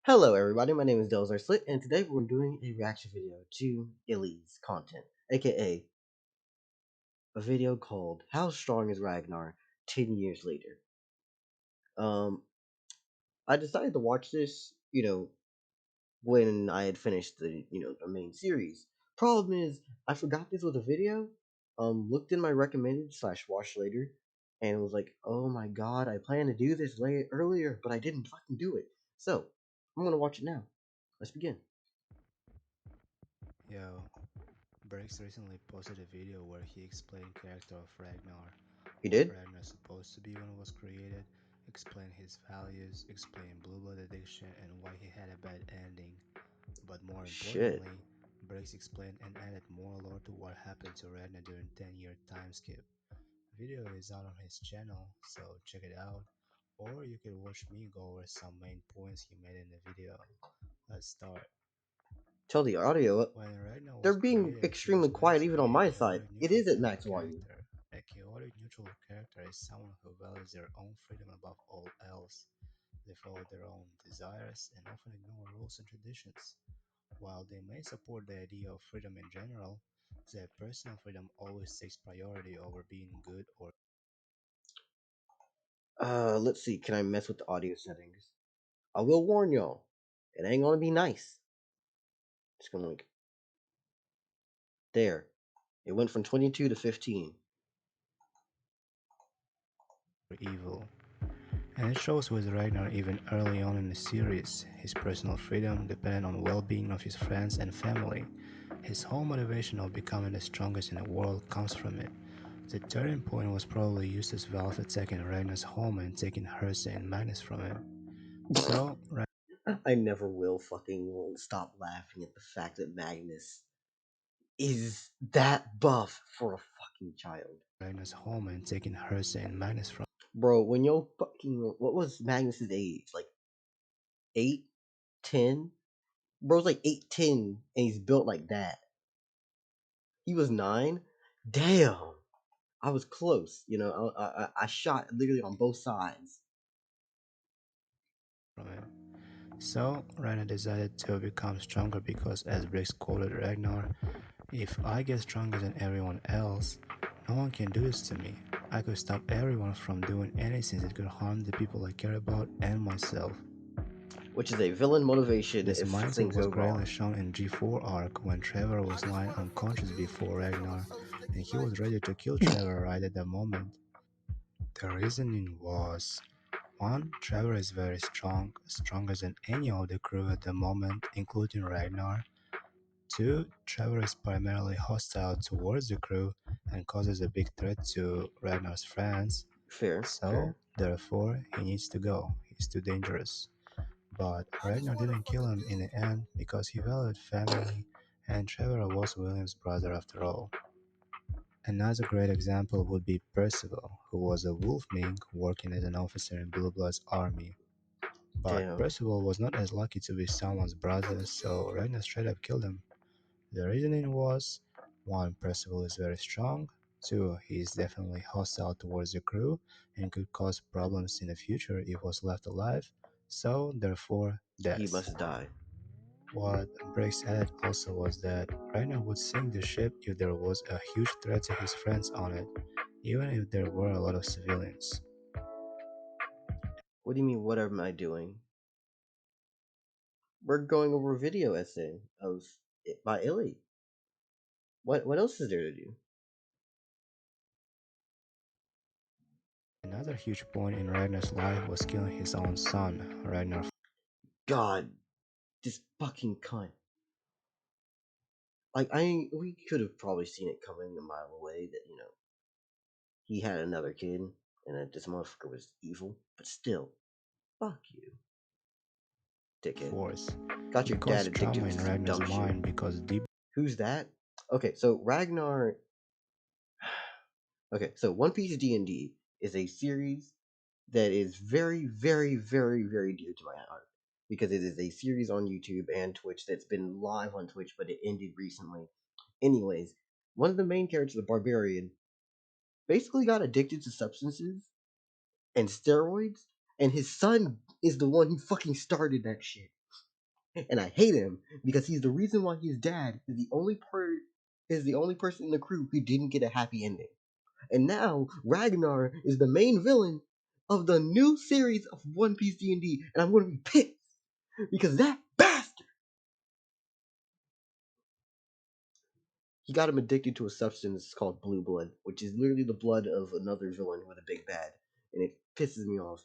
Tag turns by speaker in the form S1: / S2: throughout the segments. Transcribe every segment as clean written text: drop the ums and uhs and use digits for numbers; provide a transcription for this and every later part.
S1: Hello everybody, my name is Delzar Slit, and today we're doing a reaction video to Illy's content, aka a video called How Strong is Ragnar 10 Years Later. Um, I decided to watch this, when I had finished the main series. Problem is, I forgot this was a video, looked in my recommended slash watch later, and was like, oh my god, I planned to do this earlier, but I didn't fucking do it. So, I'm gonna watch it now. Let's begin.
S2: Yo, Breaks recently posted a video where he explained character of Ragnar,
S1: He
S2: what
S1: did?
S2: Ragnar is supposed to be when it was created, explain his values, explain blue blood addiction and why he had a bad ending. But more
S1: Shit.
S2: importantly, Breaks explained and added more lore to what happened to Ragnar during 10-year time skip. Video is out on his channel, so check it out. Or you could watch me go over some main points he made in the video. Let's start.
S1: Tell the audio up.
S2: When Ragnar
S1: They're
S2: was
S1: being
S2: created, he
S1: extremely
S2: was meant
S1: quiet
S2: to
S1: even
S2: be
S1: on
S2: a
S1: my side.
S2: chaotic
S1: It
S2: neutral
S1: is at max volume.
S2: character. A chaotic neutral character is someone who values their own freedom above all else. They follow their own desires and often ignore rules and traditions. While they may support the idea of freedom in general, their personal freedom always takes priority over being good or
S1: Let's see. Can I mess with the audio settings? I will warn y'all. It ain't gonna be nice. It's gonna like there. It went from 22 to 15.
S2: evil. And it shows with Ragnar even early on in the series. His personal freedom depended on well-being of his friends and family. His whole motivation of becoming the strongest in the world comes from it. The turning point was probably Eustace Valve attacking Ragnar's home and taking Herse and Magnus from him. So,
S1: I never will fucking stop laughing at the fact that Magnus is that buff for a fucking child.
S2: Ragnar's home and taking Herse and Magnus from
S1: Bro, when yo fucking what was Magnus's age? Like 8, 10? Bro's like 8, 10, and he's built like that. He was 9? Damn. I was close. I shot literally on both sides.
S2: him. So, Ragnar decided to become stronger because, as Briggs quoted Ragnar, if I get stronger than everyone else, no one can do this to me. I could stop everyone from doing anything that could harm the people I care about and myself.
S1: Which is a villain motivation
S2: This
S1: if
S2: mindset
S1: things
S2: was
S1: go
S2: greatly
S1: wrong.
S2: shown in G4 arc when Trevor was lying unconscious before Ragnar, and he was ready to kill Trevor right at that moment. The reasoning was 1. Trevor is very strong, stronger than any of the crew at the moment, including Ragnar. 2. Trevor is primarily hostile towards the crew and causes a big threat to Ragnar's friends,
S1: Fair,
S2: so
S1: fair.
S2: therefore he needs to go. He's too dangerous. But Ragnar didn't kill him in the end because he valued family and Trevor was William's brother after all. Another great example would be Percival, who was a wolf mink working as an officer in Blue Blood's army. But
S1: Damn.
S2: Percival was not as lucky to be someone's brother, so Ragnar straight up killed him. The reasoning was 1. Percival is very strong, 2. He is definitely hostile towards the crew and could cause problems in the future if was left alive, so therefore
S1: He
S2: death.
S1: must die.
S2: What Briggs added also was that Ragnar would sink the ship if there was a huge threat to his friends on it, even if there were a lot of civilians.
S1: What do you mean, what am I doing? We're going over a video essay of it by Illy. What else is there to do?
S2: Another huge point in Ragnar's life was killing his own son, Ragnar.
S1: God, this fucking cunt. Like we could have probably seen it coming a mile away that he had another kid and that this motherfucker was evil. But still, fuck you, dickhead.
S2: Force.
S1: Got
S2: It
S1: your dad
S2: caused
S1: addicted
S2: trauma
S1: to
S2: in
S1: some
S2: Ragnar's
S1: dumb shit.
S2: mind because deep
S1: Who's that? Okay, so Ragnar. Okay, so One Piece D&D is a series that is very, very, very, very dear to my heart because it is a series on YouTube and Twitch that's been live on Twitch, but it ended recently. Anyways, one of the main characters, the Barbarian, basically got addicted to substances and steroids, and his son is the one who fucking started that shit. and I hate him because he's the reason why his dad is the only person in the crew who didn't get a happy ending. And now Ragnar is the main villain of the new series of One Piece D&D, and I'm going to be pissed because that bastard, he got him addicted to a substance called blue blood, which is literally the blood of another villain with a big bad, and it pisses me off.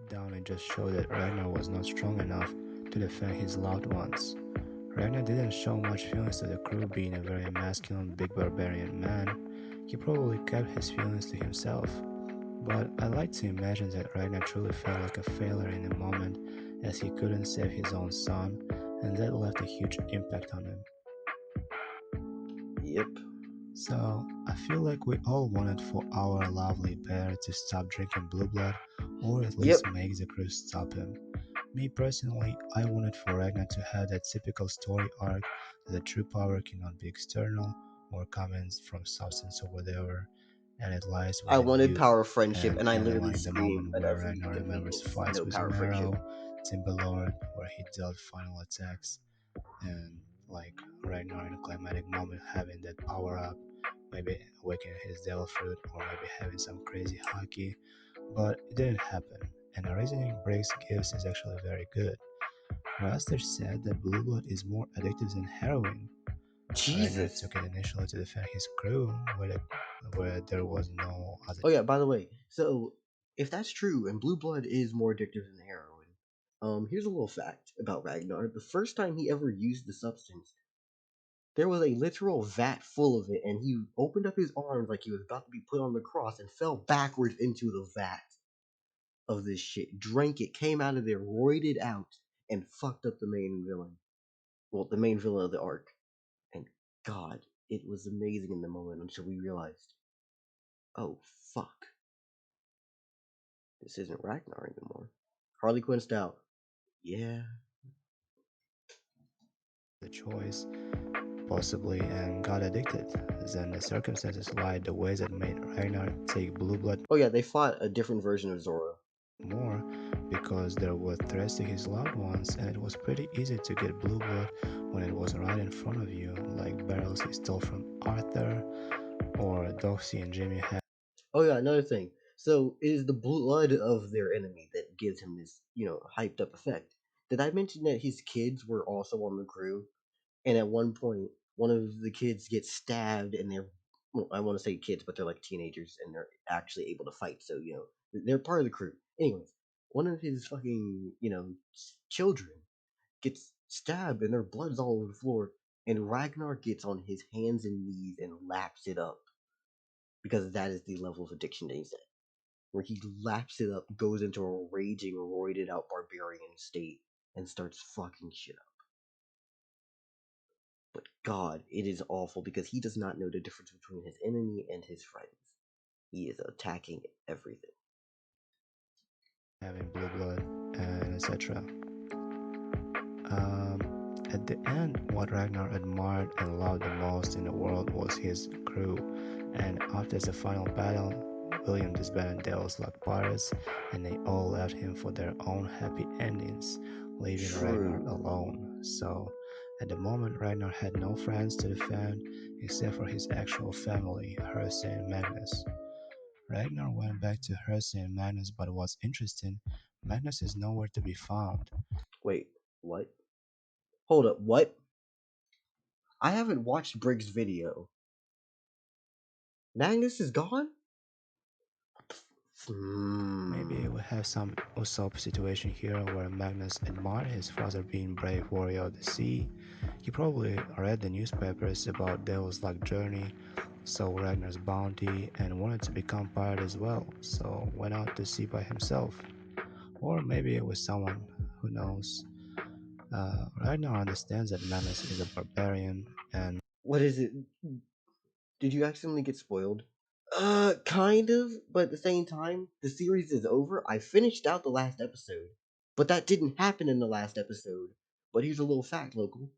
S2: Down and just showed that Ragnar was not strong enough to defend his loved ones. Ragnar didn't show much feelings to the crew, being a very masculine, big barbarian man. He probably kept his feelings to himself. But I like to imagine that Ragnar truly felt like a failure in the moment as he couldn't save his own son, and that left a huge impact on him.
S1: Yep,
S2: So, I feel like we all wanted for our lovely bear to stop drinking blue blood, or at
S1: yep.
S2: least make the crew stop him. Me personally, I wanted for Ragnar to have that typical story arc that the true power cannot be external or comes from substance or whatever, and it lies
S1: I
S2: within
S1: wanted
S2: you.
S1: power of friendship,
S2: And
S1: and I
S2: having
S1: literally
S2: like the
S1: scream
S2: moment
S1: at
S2: where
S1: every
S2: Ragnar remembers
S1: inconvenience.
S2: fights
S1: No
S2: with
S1: power of friendship.
S2: Marrow, Timberlord, where he dealt final attacks, and like Ragnar in a climatic moment having that power up, maybe awakening his devil fruit, or maybe having some crazy hockey, but it didn't happen. And the reasoning Briggs gives is actually very good. Raster said that blue blood is more addictive than heroin. Ragnar
S1: Jesus.
S2: took it initially to defend his crew, where there was no other.
S1: Oh yeah, by the way, so if that's true and blue blood is more addictive than heroin, here's a little fact about Ragnar. The first time he ever used the substance, there was a literal vat full of it, and he opened up his arms like he was about to be put on the cross and fell backwards into the vat of this shit. Drank it, came out of there, roided out, and fucked up the main villain. Well, the main villain of the arc. And God, it was amazing in the moment until we realized, oh fuck, this isn't Ragnar anymore. Harley Quinn style. Yeah.
S2: The choice, possibly, and got addicted. Then the circumstances lied the ways that made Ragnar take blue blood
S1: Oh yeah, they fought a different version of Zoro.
S2: more because there were threats to his loved ones, and it was pretty easy to get blue blood when it was right in front of you, like barrels he stole from Arthur, or Doxy and Jimmy had.
S1: Oh yeah, another thing. So it is the blood of their enemy that gives him this, hyped up effect. Did I mention that his kids were also on the crew? And at one point, one of the kids gets stabbed, and they're, well, I want to say kids, but they're like teenagers, and they're actually able to fight. So they're part of the crew. Anyways, one of his fucking children gets stabbed, and their blood's all over the floor. And Ragnar gets on his hands and knees and laps it up because that is the level of addiction that he's at, where he laps it up, goes into a raging, roided out barbarian state, and starts fucking shit up. But God, it is awful because he does not know the difference between his enemy and his friends. He is attacking everything.
S2: Having blue blood and etc. At the end, what Ragnar admired and loved the most in the world was his crew, and after the final battle, William disbanded Delos like pirates, and they all left him for their own happy endings, leaving Ragnar
S1: True.
S2: alone. So, at the moment, Ragnar had no friends to defend except for his actual family, Herse and Magnus. Ragnar went back to Herse and Magnus, but what's interesting, Magnus is nowhere to be found.
S1: Wait, what? Hold up, what? I haven't watched Briggs' video. Magnus is gone?
S2: Maybe
S1: Hmm.
S2: we have some Usopp situation here where Magnus admired his father being brave warrior of the sea. He probably read the newspapers about Devil's Luck journey, saw Ragnar's bounty, and wanted to become pirate as well, so went out to sea by himself. Or maybe it was someone, who knows. Ragnar understands that Magnus is a barbarian, and
S1: What is it? Did you accidentally get spoiled? Kind of, but at the same time, the series is over. I finished out the last episode, but that didn't happen in the last episode. But here's a little fact, local.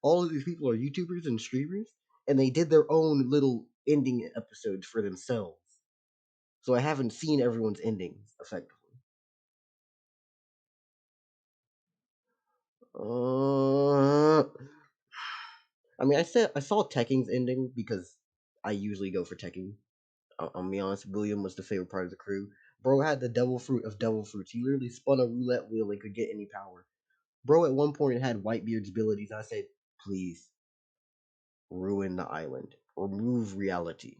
S1: All of these people are YouTubers and streamers, and they did their own little ending episodes for themselves. So I haven't seen everyone's endings effectively. Uh, I mean, I saw Tekking's ending because I usually go for Tekking. I'll be honest, William was the favorite part of the crew. Bro had the devil fruit of devil fruits. He literally spun a roulette wheel and could get any power. Bro at one point had Whitebeard's abilities. I said, please ruin the island, remove reality.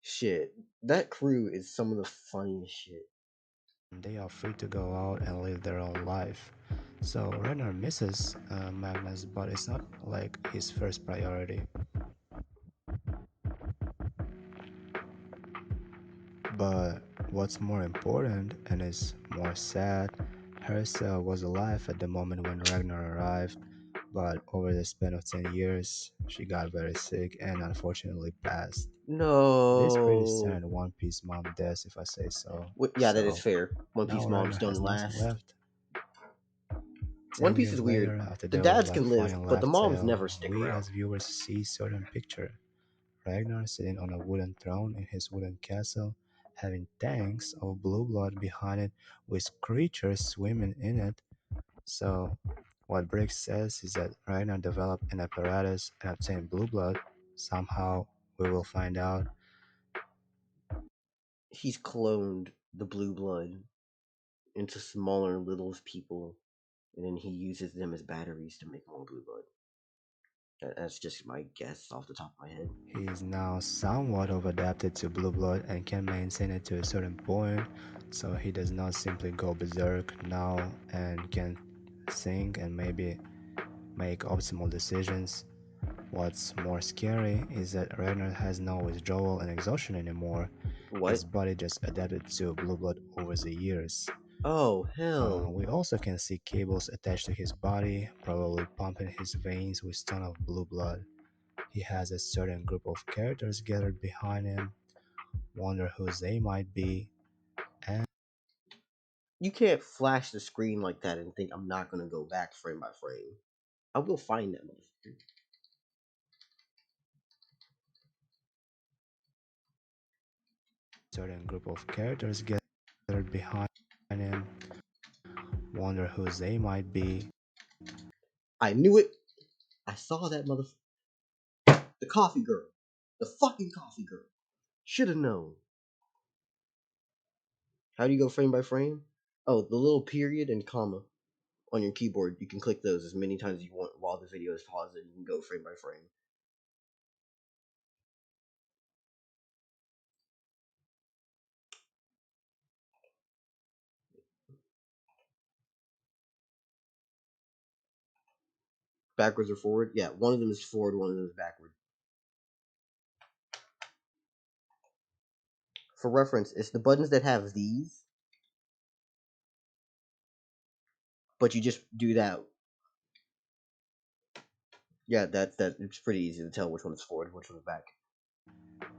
S1: Shit, that crew is some of the funniest shit.
S2: They are free to go out and live their own life. So Ragnar misses Magnus, but it's not like his first priority. But what's more important and is more sad, Hersa was alive at the moment when Ragnar arrived, but over the span of 10 years, she got very sick and unfortunately passed. It is pretty
S1: No.
S2: sad One Piece mom death if I say so.
S1: Yeah, that is
S2: So
S1: fair. One
S2: now
S1: Piece moms
S2: Ragnar
S1: don't
S2: has nothing
S1: last.
S2: left.
S1: One
S2: 10
S1: Piece is
S2: years
S1: weird.
S2: later, after
S1: The
S2: there was
S1: dads
S2: like
S1: can live,
S2: final
S1: but the
S2: laugh
S1: moms
S2: tale,
S1: never stick
S2: we
S1: around.
S2: as viewers see certain picture. Ragnar sitting on a wooden throne in his wooden castle, having tanks of blue blood behind it with creatures swimming in it. So, what Briggs says is that Ragnar developed an apparatus and obtained blue blood. Somehow, we will find out.
S1: He's cloned the blue blood into smaller little people, and then he uses them as batteries to make more blue blood. That's just my guess off the top of my head.
S2: He is now somewhat of adapted to blue blood and can maintain it to a certain point, so he does not simply go berserk now and can think and maybe make optimal decisions. What's more scary is that Ragnar has no withdrawal and exhaustion anymore. His
S1: What?
S2: body just adapted to blue blood over the years.
S1: Oh, hell.
S2: We also can see cables attached to his body, probably pumping his veins with ton of blue blood. He has a certain group of characters gathered behind him, wonder who they might be, and
S1: You can't flash the screen like that and think I'm not gonna go back frame by frame. I will find that motherfucker.
S2: certain group of characters gathered behind him, wonder who they might be.
S1: I knew it. I saw that motherfucker. The coffee girl. The fucking coffee girl. Should have known. How do you go frame by frame? Oh, the little period and comma on your keyboard. You can click those as many times as you want while the video is paused, and you can go frame by frame. Backwards or forward? Yeah, one of them is forward, one of them is backward. For reference, it's the buttons that have these, but you just do that. Yeah, that it's pretty easy to tell which one is forward, which one is back.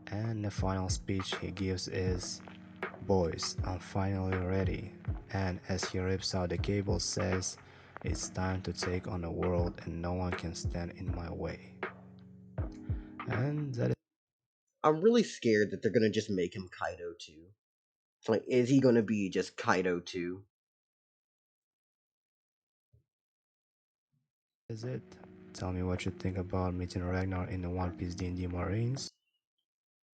S2: And the final speech he gives is, "Boys, I'm finally ready." And as he rips out the cable, says, "It's time to take on the world and no one can stand in my way." And that
S1: I'm really scared that they're gonna just make him Kaido too. Like, is he gonna be just Kaido too?
S2: is it. Tell me what you think about meeting Ragnar in the One Piece D&D Marines.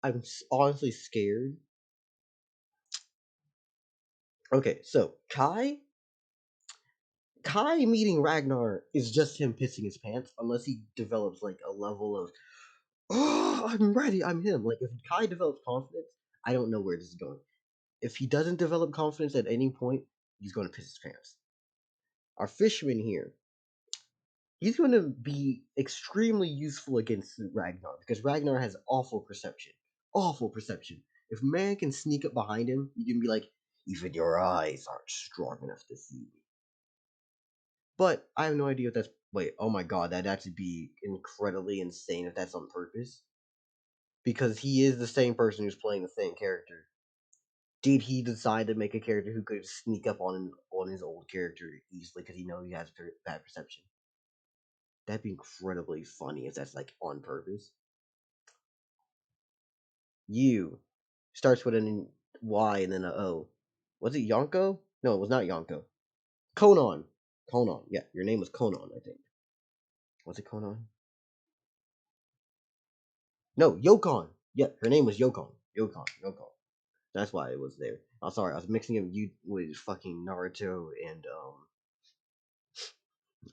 S1: I'm honestly scared. Okay, so Kai meeting Ragnar is just him pissing his pants, unless he develops like a level of, oh, I'm ready, I'm him. Like if Kai develops confidence, I don't know where this is going. If he doesn't develop confidence at any point, he's going to piss his pants. Our fisherman here, he's going to be extremely useful against Ragnar because Ragnar has awful perception. Awful perception. If man can sneak up behind him, you can be like, even your eyes aren't strong enough to see me. But I have no idea if that's. Wait, oh my god, that'd actually be incredibly insane if that's on purpose. Because he is the same person who's playing the same character. Did he decide to make a character who could sneak up on his old character easily because he knows he has bad perception? That'd be incredibly funny if that's like on purpose. U starts with an Y and then a O. Was it Yonko? No, it was not Yonko. Conan. Conan. Yeah, your name was Conan, I think. Was it Conan? No, Yokon. Yeah, her name was Yokon. Yokon. That's why it was there. Oh, sorry, I was mixing up you with fucking Naruto and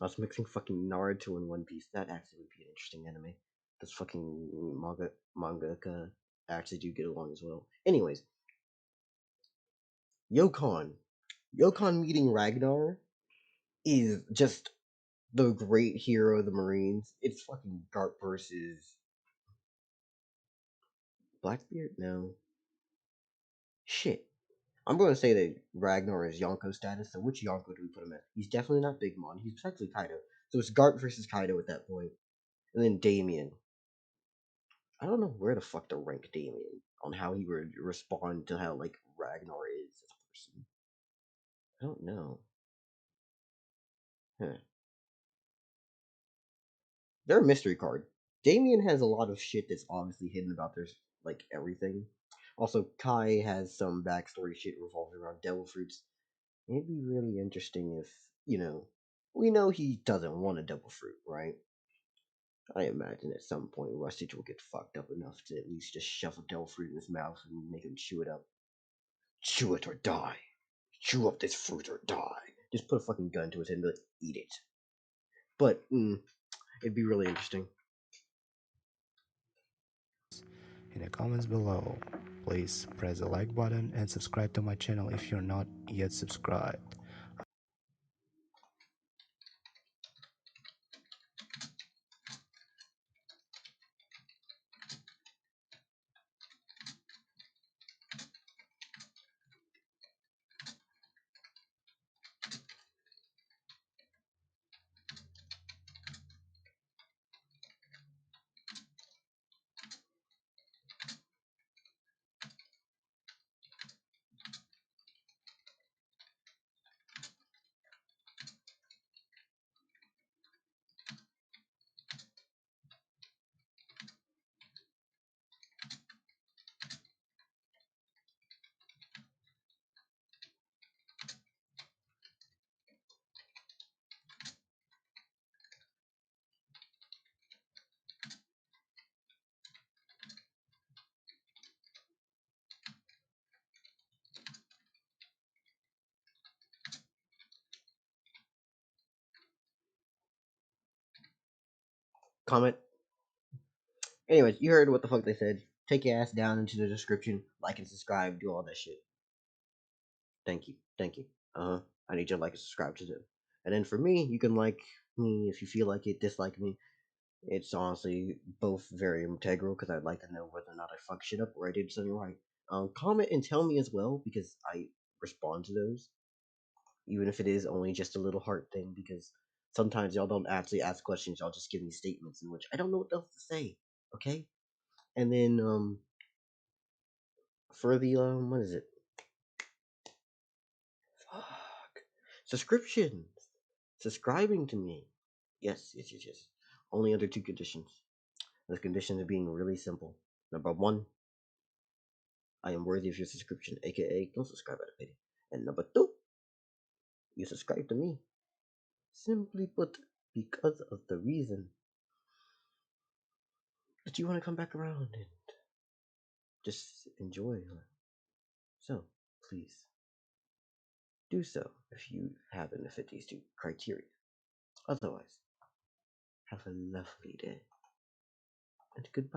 S1: I was mixing fucking Naruto and One Piece. That actually would be an interesting anime. Because fucking mangaka actually do get along as well. Anyways, Yokon. Yokon meeting Ragnar is just the great hero of the Marines. It's fucking Garp versus Blackbeard? No. Shit. I'm going to say that Ragnar is Yonko status, so which Yonko do we put him at? He's definitely not Big Mom. He's actually Kaido. So it's Garp versus Kaido at that point. And then Damien. I don't know where the fuck to rank Damien on how he would respond to how, like, Ragnar is as a person. I don't know. Huh. They're a mystery card. Damien has a lot of shit that's obviously hidden about their, like, everything. Also, Kai has some backstory shit revolving around devil fruits. It'd be really interesting if, we know he doesn't want a devil fruit, right? I imagine at some point Rustage will get fucked up enough to at least just shove a devil fruit in his mouth and make him chew it up. Chew it or die. Chew up this fruit or die. Just put a fucking gun to his head and be like, eat it. But, it'd be really interesting.
S2: In the comments below. Please press the like button and subscribe to my channel if you're not yet subscribed.
S1: Comment. Anyways, you heard what the fuck they said. Take your ass down into the description, like and subscribe, do all that shit. Thank you. Thank you. I need you to like and subscribe to them. And then for me, you can like me if you feel like it, dislike me. It's honestly both very integral because I'd like to know whether or not I fuck shit up or I did something right. Comment and tell me as well because I respond to those, even if it is only just a little heart thing. Because sometimes y'all don't actually ask questions; y'all just give me statements in which I don't know what else to say. Okay, and then for the what is it? Fuck. Subscriptions. Subscribing to me. Yes. Only under two conditions. The conditions are being really simple. Number one, I am worthy of your subscription, aka don't subscribe out of pity. And number two, you subscribe to me. Simply put, because of the reason that you want to come back around and just enjoy. So, please do so if you happen to fit these two criteria. Otherwise, have a lovely day and goodbye.